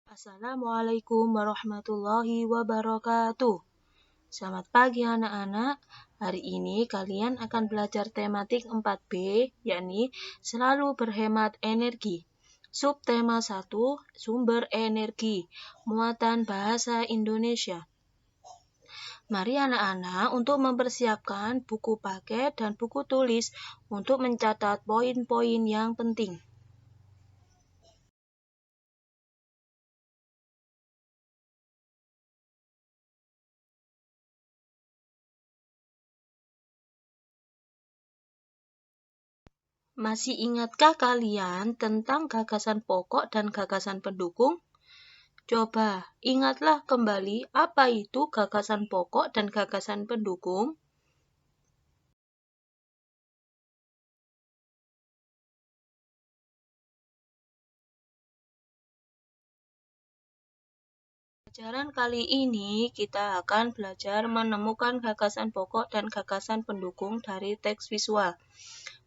Assalamualaikum warahmatullahi wabarakatuh. Selamat pagi anak-anak. Hari ini kalian akan belajar tematik 4B, yakni selalu berhemat energi. Subtema 1, sumber energi, muatan bahasa Indonesia. Mari anak-anak untuk mempersiapkan buku paket dan buku tulis untuk mencatat poin-poin yang penting. Masih ingatkah kalian tentang gagasan pokok dan gagasan pendukung? Coba ingatlah kembali apa itu gagasan pokok dan gagasan pendukung. Pelajaran kali ini kita akan belajar menemukan gagasan pokok dan gagasan pendukung dari teks visual.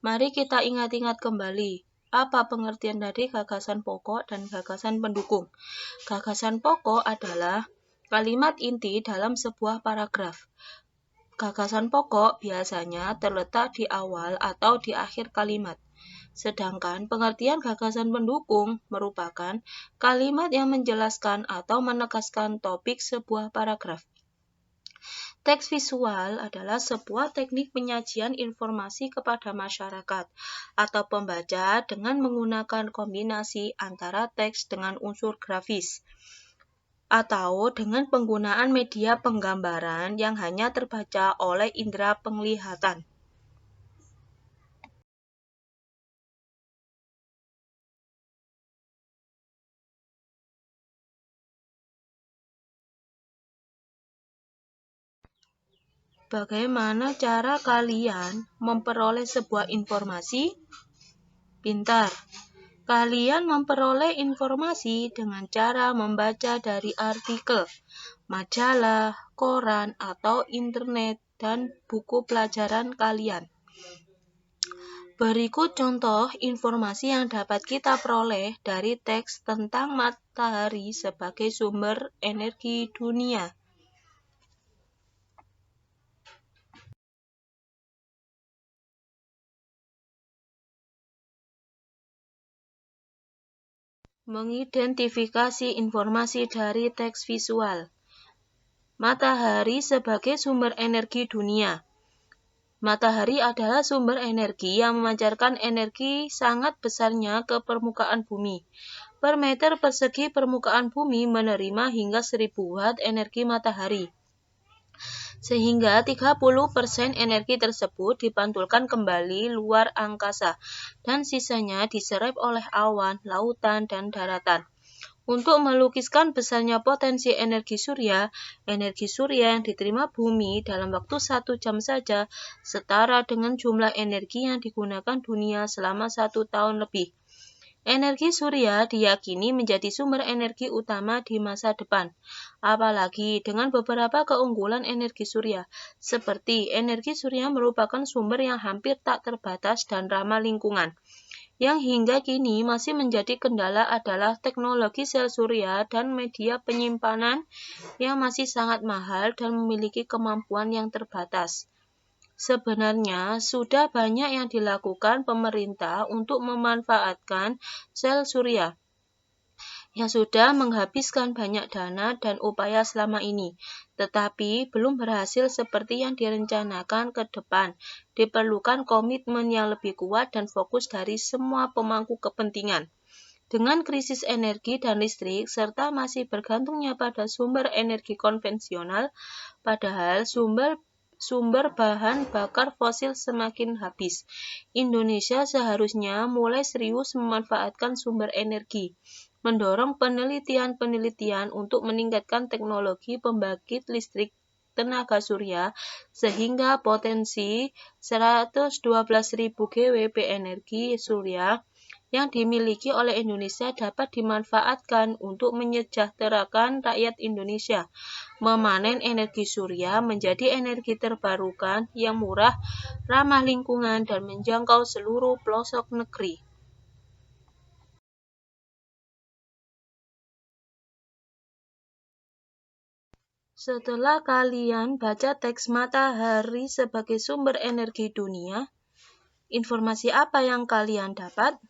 Mari kita ingat-ingat kembali. Apa pengertian dari gagasan pokok dan gagasan pendukung? Gagasan pokok adalah kalimat inti dalam sebuah paragraf. Gagasan pokok biasanya terletak di awal atau di akhir kalimat. Sedangkan pengertian gagasan pendukung merupakan kalimat yang menjelaskan atau menegaskan topik sebuah paragraf. Teks visual adalah sebuah teknik penyajian informasi kepada masyarakat atau pembaca dengan menggunakan kombinasi antara teks dengan unsur grafis atau dengan penggunaan media penggambaran yang hanya terbaca oleh indera penglihatan. Bagaimana cara kalian memperoleh sebuah informasi? Pintar. Kalian memperoleh informasi dengan cara membaca dari artikel, majalah, koran, atau internet, dan buku pelajaran kalian. Berikut contoh informasi yang dapat kita peroleh dari teks tentang matahari sebagai sumber energi dunia. Mengidentifikasi informasi dari teks visual. Matahari sebagai sumber energi dunia. Matahari adalah sumber energi yang memancarkan energi sangat besarnya ke permukaan bumi. Per meter persegi permukaan bumi menerima hingga 1000 watt energi matahari. Sehingga 30% energi tersebut dipantulkan kembali luar angkasa dan sisanya diserap oleh awan, lautan, dan daratan. Untuk melukiskan besarnya potensi energi surya yang diterima bumi dalam waktu 1 jam saja setara dengan jumlah energi yang digunakan dunia selama 1 tahun lebih. Energi surya diyakini menjadi sumber energi utama di masa depan, apalagi dengan beberapa keunggulan energi surya, seperti energi surya merupakan sumber yang hampir tak terbatas dan ramah lingkungan. Yang hingga kini masih menjadi kendala adalah teknologi sel surya dan media penyimpanan yang masih sangat mahal dan memiliki kemampuan yang terbatas. Sebenarnya sudah banyak yang dilakukan pemerintah untuk memanfaatkan sel surya yang sudah menghabiskan banyak dana dan upaya selama ini, tetapi belum berhasil seperti yang direncanakan ke depan. Diperlukan komitmen yang lebih kuat dan fokus dari semua pemangku kepentingan. Dengan krisis energi dan listrik, serta masih bergantungnya pada sumber energi konvensional, padahal sumber bahan bakar fosil semakin habis. Indonesia seharusnya mulai serius memanfaatkan sumber energi, mendorong penelitian-penelitian untuk meningkatkan teknologi pembangkit listrik tenaga surya sehingga potensi 112.000 GWP energi surya yang dimiliki oleh Indonesia dapat dimanfaatkan untuk menyejahterakan rakyat Indonesia. Memanen energi surya menjadi energi terbarukan yang murah, ramah lingkungan, dan menjangkau seluruh pelosok negeri. Setelah kalian baca teks matahari sebagai sumber energi dunia, informasi apa yang kalian dapat?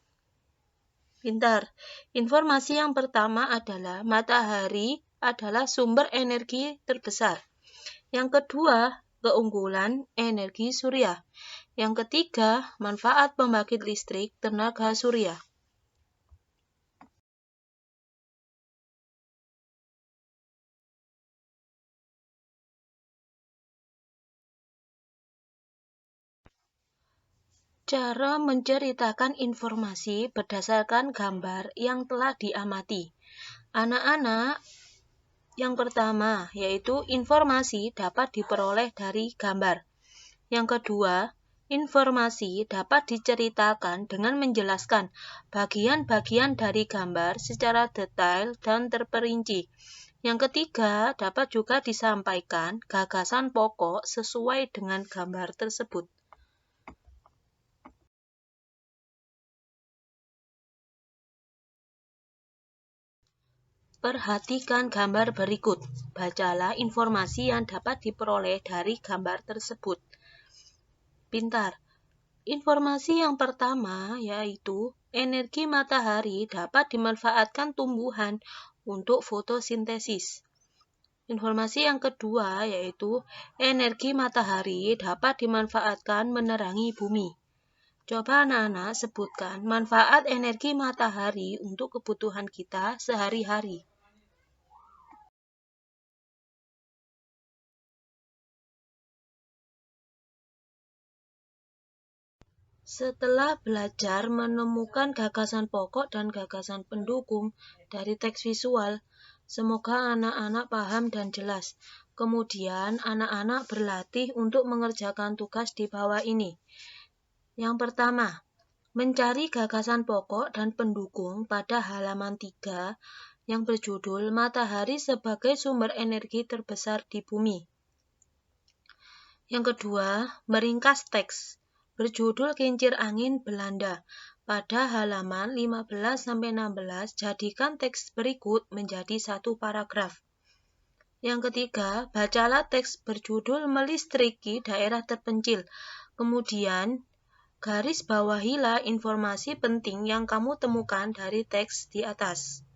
Pintar. Informasi yang pertama adalah matahari adalah sumber energi terbesar. Yang kedua, keunggulan energi surya. Yang ketiga, manfaat pembangkit listrik tenaga surya. Cara menceritakan informasi berdasarkan gambar yang telah diamati. Anak-anak, yang pertama yaitu informasi dapat diperoleh dari gambar. Yang kedua, informasi dapat diceritakan dengan menjelaskan bagian-bagian dari gambar secara detail dan terperinci. Yang ketiga, dapat juga disampaikan gagasan pokok sesuai dengan gambar tersebut. Perhatikan gambar berikut. Bacalah informasi yang dapat diperoleh dari gambar tersebut. Pintar. Informasi yang pertama yaitu energi matahari dapat dimanfaatkan tumbuhan untuk fotosintesis. Informasi yang kedua yaitu energi matahari dapat dimanfaatkan menerangi bumi. Coba anak-anak sebutkan manfaat energi matahari untuk kebutuhan kita sehari-hari. Setelah belajar menemukan gagasan pokok dan gagasan pendukung dari teks visual, semoga anak-anak paham dan jelas. Kemudian anak-anak berlatih untuk mengerjakan tugas di bawah ini. Yang pertama, mencari gagasan pokok dan pendukung pada halaman 3 yang berjudul Matahari sebagai sumber energi terbesar di bumi. Yang kedua, meringkas teks berjudul Kincir Angin Belanda. Pada halaman 15-16, jadikan teks berikut menjadi satu paragraf. Yang ketiga, bacalah teks berjudul Melistriki Daerah Terpencil. Kemudian, garis bawahilah informasi penting yang kamu temukan dari teks di atas.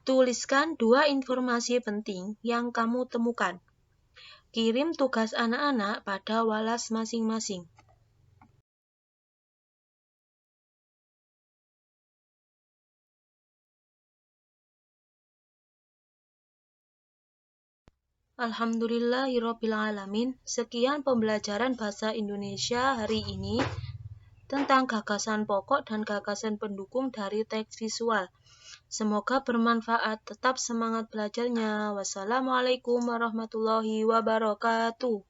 Tuliskan 2 informasi penting yang kamu temukan. Kirim tugas anak-anak pada walas masing-masing. Alhamdulillahirrabbilalamin. Sekian pembelajaran bahasa Indonesia hari ini tentang gagasan pokok dan gagasan pendukung dari teks visual. Semoga bermanfaat. Tetap semangat belajarnya. Wassalamualaikum warahmatullahi wabarakatuh.